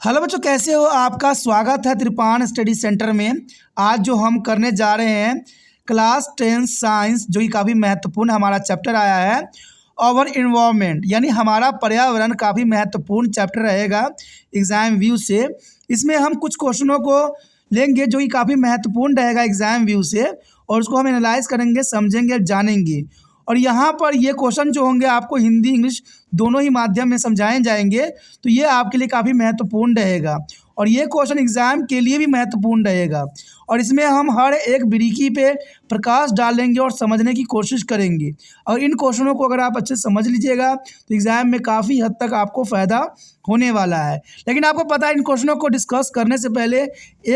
Hello बच्चों, कैसे हो? आपका स्वागत है त्रिपान स्टडी सेंटर में। आज जो हम करने जा रहे हैं क्लास 10 साइंस, जो कि काफ़ी महत्वपूर्ण हमारा चैप्टर आया है। और इन्वायरमेंट यानी हमारा पर्यावरण काफ़ी महत्वपूर्ण चैप्टर रहेगा एग्ज़ाम व्यू से। इसमें हम कुछ क्वेश्चनों को लेंगे जो कि काफ़ी महत्वपूर्ण रहेगा एग्ज़ाम व्यू से, और उसको हम एनालाइज करेंगे, समझेंगे, जानेंगे। और यहाँ पर ये क्वेश्चन जो होंगे आपको हिंदी इंग्लिश दोनों ही माध्यम में समझाए जाएंगे, तो ये आपके लिए काफ़ी महत्वपूर्ण रहेगा। और ये क्वेश्चन एग्ज़ाम के लिए भी महत्वपूर्ण रहेगा। और इसमें हम हर एक बारीकी पे प्रकाश डालेंगे और समझने की कोशिश करेंगे। और इन क्वेश्चनों को अगर आप अच्छे से समझ लीजिएगा तो एग्ज़ाम में काफ़ी हद तक आपको फ़ायदा होने वाला है। लेकिन आपको पता है, इन क्वेश्चनों को डिस्कस करने से पहले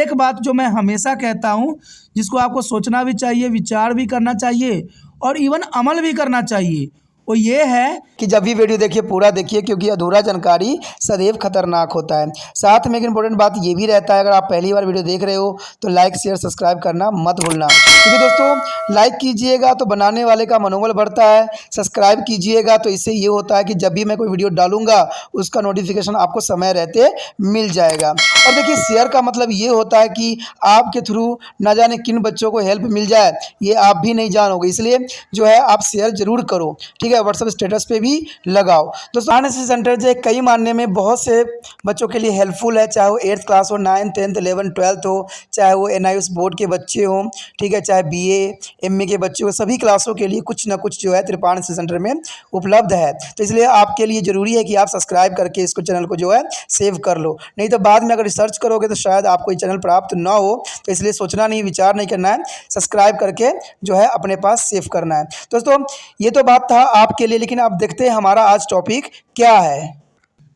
एक बात जो मैं हमेशा कहता हूँ, जिसको आपको सोचना भी चाहिए, विचार भी करना चाहिए और इवन अमल भी करना चाहिए, वो ये है कि जब भी वीडियो देखिए पूरा देखिए, क्योंकि अधूरा जानकारी सदैव खतरनाक होता है। साथ में एक इम्पोर्टेंट बात ये भी रहता है, अगर आप पहली बार वीडियो देख रहे हो तो लाइक शेयर सब्सक्राइब करना मत भूलना, क्योंकि दोस्तों लाइक कीजिएगा तो बनाने वाले का मनोबल बढ़ता है, सब्सक्राइब कीजिएगा तो इससे ये होता है कि जब भी मैं कोई वीडियो डालूंगा उसका नोटिफिकेशन आपको समय रहते मिल जाएगा। और देखिए, शेयर का मतलब ये होता है कि आपके थ्रू ना जाने किन बच्चों को हेल्प मिल जाए, ये आप भी नहीं जानोगे। इसलिए जो है आप शेयर जरूर करो, ठीक है। व्हाट्सएप स्टेटस पे भी लगाओ। दोस्तों एनएसएस सेंटर जो कई मानने में बहुत से बच्चों के लिए हेल्पफुल है, चाहे वो 8th क्लास हो, 9th 10th 11th 12th हो, चाहे वो एनआईएस बोर्ड के बच्चे हों, ठीक है, चाहे बीए एमए के बच्चे हो, सभी क्लासों के लिए कुछ ना कुछ जो है त्रिपान एनएसएस सेंटर में उपलब्ध है। तो इसलिए आपके लिए ज़रूरी है कि आप सब्सक्राइब करके इसको चैनल को जो है सेव कर लो, नहीं तो बाद में अगर रिसर्च करोगे तो शायद आपको ये चैनल प्राप्त ना हो। तो इसलिए सोचना नहीं, विचार नहीं करना है, सब्सक्राइब करके जो है अपने पास सेव करना है। दोस्तों ये तो बात था आपके लिए, लेकिन आप देखते हैं हमारा आज टॉपिक क्या है।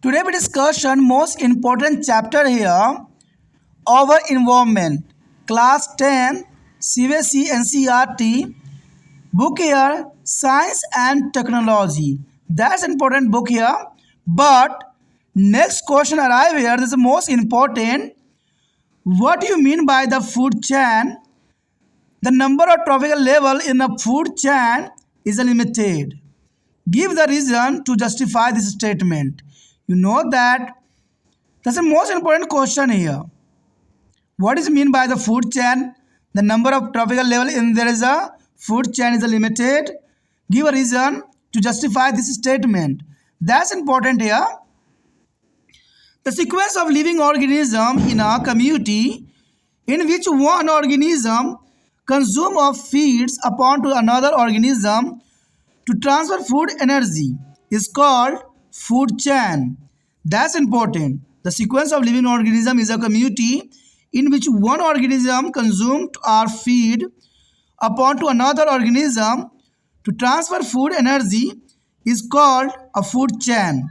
Today we discussion most important chapter here, our environment, class 10 CBSE NCERT book here, science and technology. That's important book here. But next question arrive here, this is most important. What do you mean by the food chain? The number of tropical level in the food chain is limited. Give the reason to justify this statement. You know that that's the most important question here. What is mean by the food chain? The number of tropical level in there is a food chain is limited. Give a reason to justify this statement. That's important here. The sequence of living organism in a community in which one organism consume of feeds upon to another organism to transfer food energy is called food chain. That's important. The sequence of living organism is a community in which one organism consumed or feed upon to another organism to transfer food energy is called a food chain.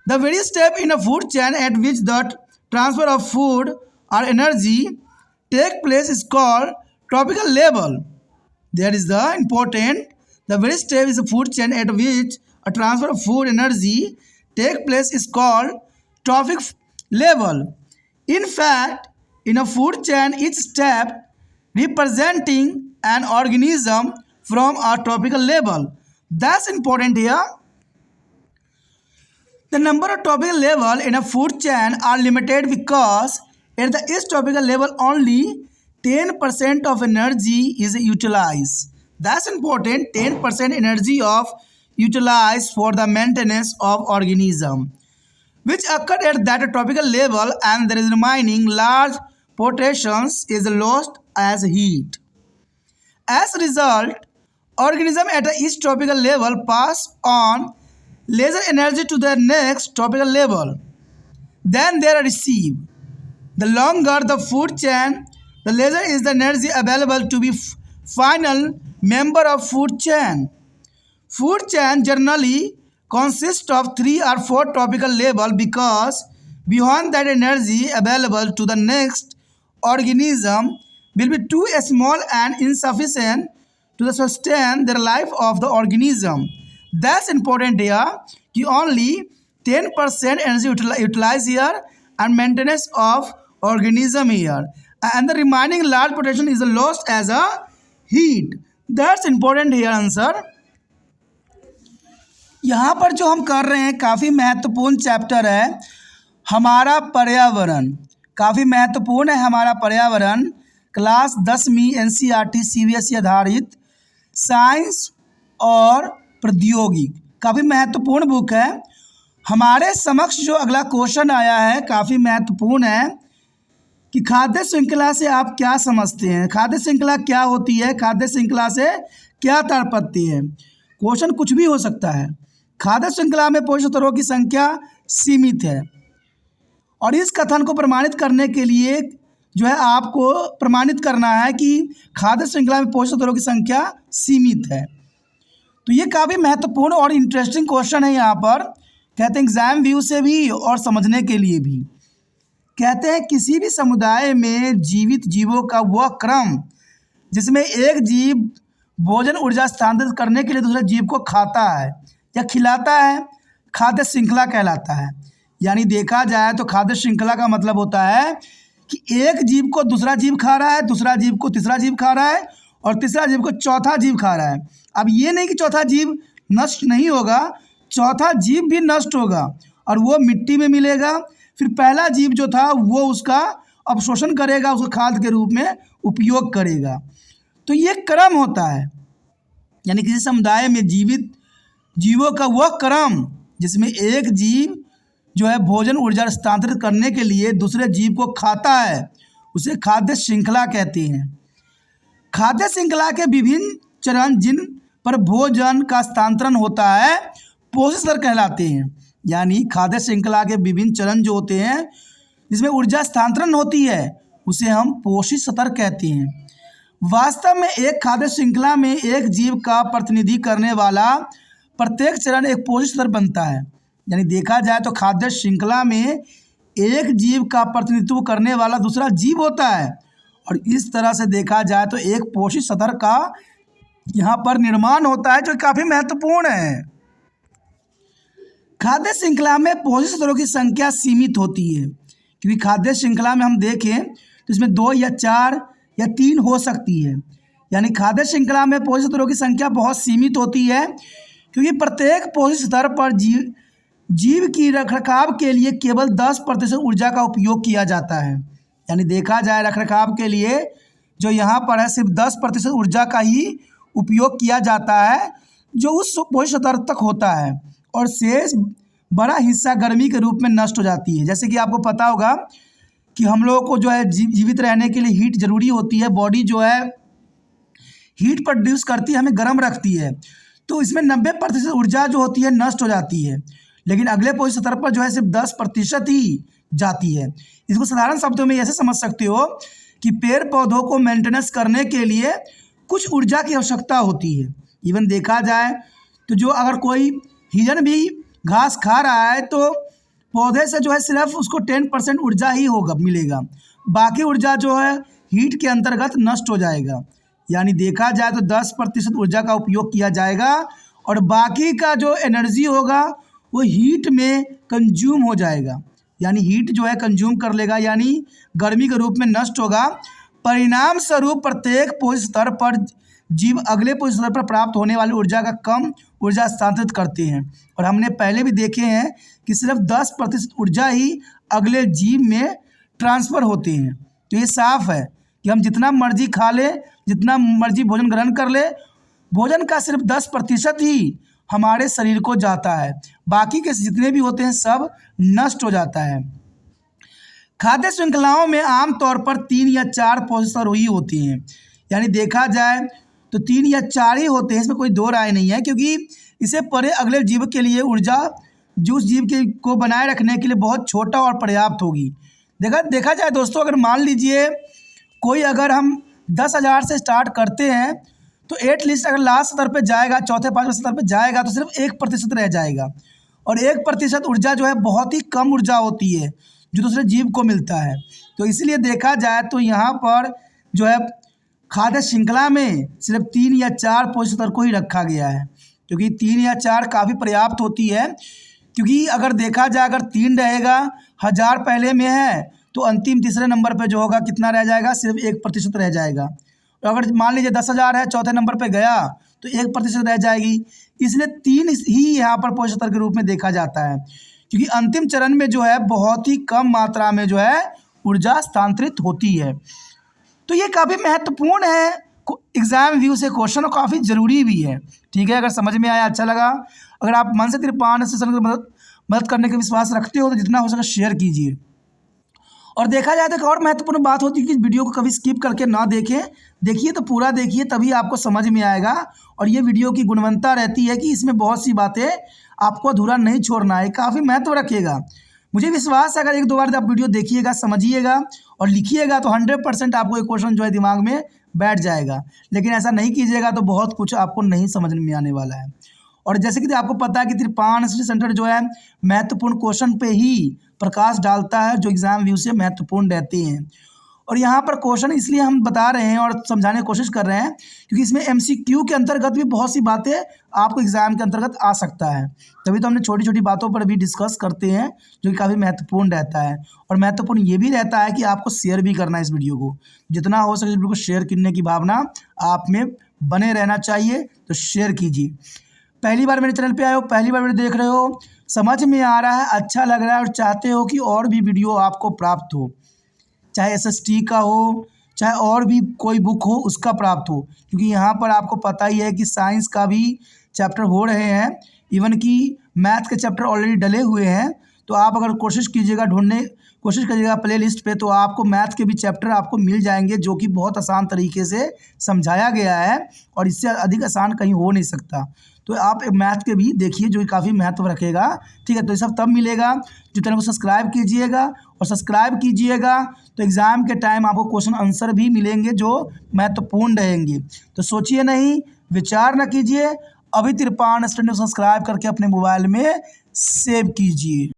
The very step in a food chain at which the transfer of food or energy take place is called tropical level. There is the important. The very step is a food chain at which a transfer of food energy take place is called trophic level. In fact, in a food chain, each step representing an organism from a tropical level. That's important here. The number of tropical level in a food chain are limited because at the each tropical level only 10% of energy is utilized. That's important. 10% energy of utilized for the maintenance of organism, which occurred at that tropical level, and there is remaining large portions is lost as heat. As a result, organism at each tropical level pass on laser energy to the next tropical level. Then they are received. The longer the food chain, the lesser is the energy available to be final member of food chain. Food chain generally consists of 3 or 4 tropical level because beyond that energy available to the next organism will be too small and insufficient to sustain the life of the organism. That's important here कि only 10% energy utilized here and maintenance of organism here, and the remaining large potential is lost as a heat. That's important here answer. यहाँ पर जो हम कर रहे हैं काफ़ी महत्वपूर्ण चैप्टर है, हमारा पर्यावरण काफ़ी महत्वपूर्ण है। हमारा पर्यावरण क्लास 10वीं NCERT CBSE आधारित साइंस और प्रौद्योगिकी काफ़ी महत्वपूर्ण बुक है। हमारे समक्ष जो अगला क्वेश्चन आया है काफ़ी महत्वपूर्ण है कि खाद्य श्रृंखला से आप क्या समझते हैं। खाद्य श्रृंखला क्या होती है, खाद्य श्रृंखला से क्या तात्पर्य है। क्वेश्चन कुछ भी हो सकता है। खाद्य श्रृंखला में पोषक तत्वों की संख्या सीमित है और इस कथन को प्रमाणित करने के लिए जो है आपको प्रमाणित करना है कि खाद्य श्रृंखला में पोषक तत्वों की संख्या सीमित है। तो ये काफ़ी महत्वपूर्ण और इंटरेस्टिंग क्वेश्चन है। यहाँ पर कहते हैं एग्जाम व्यू से भी और समझने के लिए भी। कहते हैं किसी भी समुदाय में जीवित जीवों का वह क्रम जिसमें एक जीव भोजन ऊर्जा स्थानांतरित करने के लिए दूसरे जीव को खाता है या खिलाता है, खाद्य श्रृंखला कहलाता है। यानी देखा जाए तो खाद्य श्रृंखला का मतलब होता है कि एक जीव को दूसरा जीव खा रहा है, दूसरा जीव को तीसरा जीव खा रहा है और तीसरा जीव को चौथा जीव खा रहा है। अब ये नहीं कि चौथा जीव नष्ट नहीं होगा, चौथा जीव भी नष्ट होगा और वो मिट्टी में मिलेगा। फिर पहला जीव जो था वो उसका अवशोषण करेगा, उसको खाद के रूप में उपयोग करेगा। तो ये क्रम होता है। यानी किसी समुदाय में जीवित जीवों का वह क्रम जिसमें एक जीव जो है भोजन ऊर्जा स्थानांतरित करने के लिए दूसरे जीव को खाता है उसे खाद्य श्रृंखला कहते हैं। खाद्य श्रृंखला के विभिन्न चरण जिन पर भोजन का स्थानांतरण होता है पोषक स्तर कहलाते हैं। यानी खाद्य श्रृंखला के विभिन्न चरण जो होते हैं जिसमें ऊर्जा स्थानांतरण होती है उसे हम पोषक स्तर कहते हैं। वास्तव में एक खाद्य श्रृंखला में एक जीव का प्रतिनिधि करने वाला प्रत्येक चरण एक पोषक स्तर बनता है। यानी देखा जाए तो खाद्य श्रृंखला में एक जीव का प्रतिनिधित्व करने वाला दूसरा जीव होता है और इस तरह से देखा जाए तो एक पोषक स्तर का यहाँ पर निर्माण होता है जो काफ़ी महत्वपूर्ण है। खाद्य श्रृंखला में पोषक स्तरों की संख्या सीमित होती है क्योंकि खाद्य श्रृंखला में हम देखें तो इसमें 2 या 4 या 3 हो सकती है। यानी खाद्य श्रृंखला में पोषक स्तरों की संख्या बहुत सीमित होती है क्योंकि प्रत्येक पोषक स्तर पर जीव की रखरखाव के लिए केवल 10% ऊर्जा का उपयोग किया जाता है। यानी देखा जाए रखरखाव के लिए जो यहाँ पर है सिर्फ 10% ऊर्जा का ही उपयोग किया जाता है जो उस पोषक स्तर तक होता है और शेष बड़ा हिस्सा गर्मी के रूप में नष्ट हो जाती है। जैसे कि आपको पता होगा कि हम लोगों को जो है जीवित रहने के लिए हीट ज़रूरी होती है। बॉडी जो है हीट प्रोड्यूस करती है, हमें गर्म रखती है। तो इसमें 90% ऊर्जा जो होती है नष्ट हो जाती है, लेकिन अगले पोषक स्तर पर जो है सिर्फ 10% ही जाती है। इसको साधारण शब्दों में ऐसे समझ सकते हो कि पेड़ पौधों को मेंटेनेंस करने के लिए कुछ ऊर्जा की आवश्यकता होती है। इवन देखा जाए तो जो अगर कोई हिरन भी घास खा रहा है तो पौधे से जो है सिर्फ उसको 10% ऊर्जा ही होगा मिलेगा, बाकी ऊर्जा जो है हीट के अंतर्गत नष्ट हो जाएगा। यानी देखा जाए तो 10% ऊर्जा का उपयोग किया जाएगा और बाकी का जो एनर्जी होगा वो हीट में कंज्यूम हो जाएगा। यानी हीट जो है कंज्यूम कर लेगा, यानी गर्मी के रूप में नष्ट होगा। परिणाम स्वरूप प्रत्येक पोषक स्तर पर जीव अगले पोषक स्तर पर प्राप्त होने वाली ऊर्जा का कम ऊर्जा स्थानांतरित करते हैं और हमने पहले भी देखे हैं कि सिर्फ 10% ऊर्जा ही अगले जीव में ट्रांसफ़र होते हैं। तो ये साफ है कि हम जितना मर्जी खा ले, जितना मर्जी भोजन ग्रहण कर ले, भोजन का सिर्फ 10% ही हमारे शरीर को जाता है, बाकी के जितने भी होते हैं सब नष्ट हो जाता है। खाद्य श्रृंखलाओं में आमतौर पर 3 या 4 पोषक स्तर ही होते हैं। यानी देखा जाए तो 3 या 4 ही होते हैं, इसमें कोई दो राय नहीं है, क्योंकि इसे परे अगले जीव के लिए ऊर्जा जो उस जीव के को बनाए रखने के लिए बहुत छोटा और पर्याप्त होगी। देखा जाए दोस्तों, अगर मान लीजिए कोई अगर हम 10,000 से स्टार्ट करते हैं तो एटलीस्ट अगर लास्ट स्तर पे जाएगा, चौथे 5वें स्तर पे जाएगा तो सिर्फ 1% रह जाएगा और 1% ऊर्जा जो है बहुत ही कम ऊर्जा होती है जो दूसरे जीव को मिलता है। तो इसलिए देखा जाए तो यहाँ पर जो है खाद्य श्रृंखला में सिर्फ 3 या 4 पोषक स्तर को ही रखा गया है, क्योंकि 3 या 4 काफ़ी पर्याप्त होती है। क्योंकि अगर देखा जाए अगर 3 रहेगा, 1000 पहले में है तो अंतिम तीसरे नंबर पे जो होगा कितना रह जाएगा, सिर्फ 1% रह जाएगा। तो अगर मान लीजिए 10,000 है, चौथे नंबर पे गया तो 1% रह जाएगी। इसलिए 3 ही यहाँ पर पोषक स्तर के रूप में देखा जाता है, क्योंकि अंतिम चरण में जो है बहुत ही कम मात्रा में जो है ऊर्जा स्थानांतरित होती है। तो ये काफ़ी महत्वपूर्ण है एग्जाम व्यू से क्वेश्चन, और काफ़ी ज़रूरी भी है। ठीक है, अगर समझ में आया अच्छा लगा। अगर आप मन से त्रिपाण स्टेशन की मदद करने का विश्वास रखते हो तो जितना हो सके शेयर कीजिए। और देखा जाए तो एक और महत्वपूर्ण बात होती है कि वीडियो को कभी स्किप करके ना देखें, देखिए तो पूरा देखिए, तभी आपको समझ में आएगा। और ये वीडियो की गुणवत्ता रहती है कि इसमें बहुत सी बातें आपको अधूरा नहीं छोड़ना है, काफ़ी महत्व रखेगा। मुझे विश्वास है अगर एक दो बार आप वीडियो देखिएगा, समझिएगा और लिखिएगा तो 100% आपको एक क्वेश्चन जो है दिमाग में बैठ जाएगा। लेकिन ऐसा नहीं कीजिएगा तो बहुत कुछ आपको नहीं समझ में आने वाला है। और जैसे कि आपको पता है कि त्रिपाण स्टडी सेंटर जो है महत्वपूर्ण क्वेश्चन पे ही प्रकाश डालता है जो एग्जाम व्यू से महत्वपूर्ण रहते हैं। और यहाँ पर क्वेश्चन इसलिए हम बता रहे हैं और समझाने की कोशिश कर रहे हैं क्योंकि इसमें MCQ के अंतर्गत भी बहुत सी बातें आपको एग्जाम के अंतर्गत आ सकता है। तभी तो हमने छोटी छोटी बातों पर भी डिस्कस करते हैं जो कि काफ़ी महत्वपूर्ण रहता है। और महत्वपूर्ण ये भी रहता है कि आपको शेयर भी करना है इस वीडियो को, जितना हो सके इस वीडियो को शेयर करने की भावना आप में बने रहना चाहिए, तो शेयर कीजिए। पहली बार मेरे चैनल पे आए हो, पहली बार वीडियो देख रहे हो, समझ में आ रहा है, अच्छा लग रहा है और चाहते हो कि और भी वीडियो आपको प्राप्त हो, चाहे SST का हो, चाहे और भी कोई बुक हो उसका प्राप्त हो, क्योंकि यहाँ पर आपको पता ही है कि साइंस का भी चैप्टर हो रहे हैं, इवन कि मैथ के चैप्टर ऑलरेडी डले हुए हैं। तो आप अगर कोशिश करिएगा प्ले लिस्ट पे, तो आपको मैथ के भी चैप्टर आपको मिल जाएंगे जो कि बहुत आसान तरीके से समझाया गया है और इससे अधिक आसान कहीं हो नहीं सकता। तो आप मैथ के भी देखिए जो कि काफ़ी महत्व रखेगा। ठीक है, तो ये सब तब मिलेगा जो चैनल को सब्सक्राइब कीजिएगा, और सब्सक्राइब कीजिएगा तो एग्ज़ाम के टाइम आपको क्वेश्चन आंसर भी मिलेंगे जो महत्वपूर्ण रहेंगे। तो सोचिए नहीं, विचार न कीजिए, अभी त्रिपाण स्टडी सब्सक्राइब करके अपने मोबाइल में सेव कीजिए।